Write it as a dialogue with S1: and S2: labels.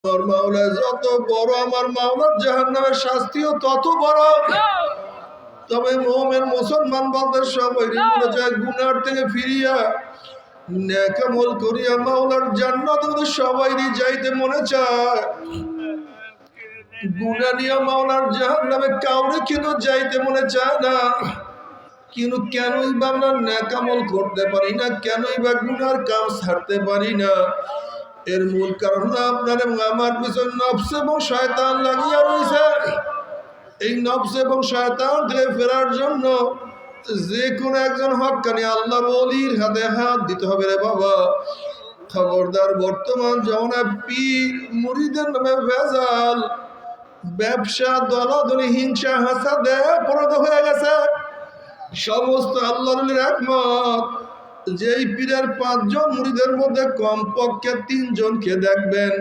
S1: আমার মাওলা যত বড়, আমার মাওলার জাহান্নামের শাস্তিও তত বড়। তবে মুমিন মুসলমান বান্দার সবাই মনে চায় গুনার থেকে ফিরিয়া নেক আমল করিয়া মাওলার জান্নাতে সবাইরই যাইতে মনে চায়। গুনাহ নিয়ে মাওলার জাহান্নামে কাউরে কিন্তু যাইতে মনে চায় না। কিন্তু কেনই বা আমরা নেক আমল করতে পারি না, কেনই বা গুনার কাজ ছাড়তে পারি না? এর মূল কারণ আপনার এবং আমার পিছনে নফস এবং শয়তান লাগিয়া রয়েছে। এই নফস এবং শয়তান থেকে ফেরার জন্য যে কোনো একজন হক্কানি আল্লাহর ওলির হাতে হাত দিতে হবে রে বাবা। খবরদার, বর্তমান জমানায় পীর মুরিদের নামে ভেজাল, ব্যবসা, দলাদলি, হিংসা, হাসাদে পরিণত হয়ে গেছে। সমস্ত আল্লাহর ওলির একমত, যেই পীরের 5 জন মুরিদের মধ্যে কমপক্ষে 3 জনকে দেখবেন